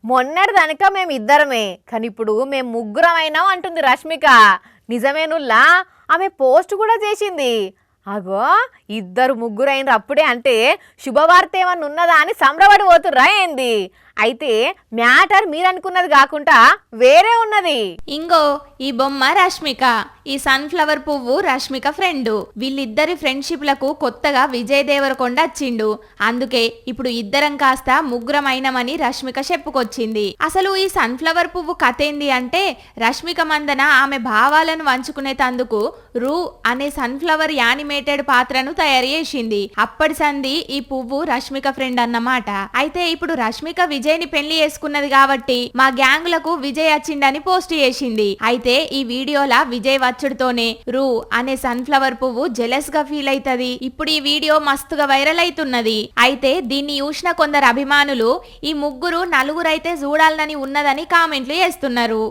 మొన్నటి దానిక మేము ఇద్దరమే కానీ ఇప్పుడు మేము ముగ్గురం అయినాం అంటుంది రష్మిక. నిజమేనుల్లా, ఆమె పోస్ట్ కూడా చేసింది. అగో ఇద్దరు ముగ్గురు అయినరు అప్పుడే అంటే శుభవార్త ఏమన్నా ఉన్నదా అని సంబరపడి పోతుర్రా ఏంది? అయితే మ్యాటర్ మీరనుకున్నది కాకుండా వేరే ఉన్నది. ఇంగో ఈ బొమ్మ రష్మిక, ఈ సన్ఫ్లవర్ పువ్వు రష్మిక ఫ్రెండ్. వీళ్ళిద్దరి ఫ్రెండ్షిప్ లకు కొత్తగా విజయ్ దేవరకొండ వచ్చిండు. అందుకే ఇప్పుడు ఇద్దరం కాస్త ముగ్గురం అయినమని రష్మిక చెప్పుకొచ్చింది. అసలు ఈ సన్ఫ్లవర్ పువ్వు కథ ఏంది అంటే, రష్మిక మందన ఆమె భావాలను వంచుకునేటందుకు రూ అనే సన్ఫ్లవర్ యానిమేటెడ్ పాత్రను తయారు చేసింది. అప్పటి సంది ఈ పువ్వు రష్మిక ఫ్రెండ్ అన్నమాట. అయితే ఇప్పుడు రష్మిక విజయ్ ని పెళ్లి చేసుకున్నది కాబట్టి మా గ్యాంగ్ లకు విజయ్ వచ్చిండని పోస్ట్ చేసింది. అయితే ఈ వీడియోలా విజయ్ వచ్చుడుతోనే రూ అనే సన్ఫ్లవర్ పువ్వు జెలస్ గా ఫీల్ అవుతది. ఇప్పుడు ఈ వీడియో మస్తుగా వైరల్ అవుతున్నది. అయితే దీన్ని చూసిన కొందరు అభిమానులు ఈ ముగ్గురు నలుగురైతే చూడాలని ఉన్నదని కామెంట్లు చేస్తున్నారు.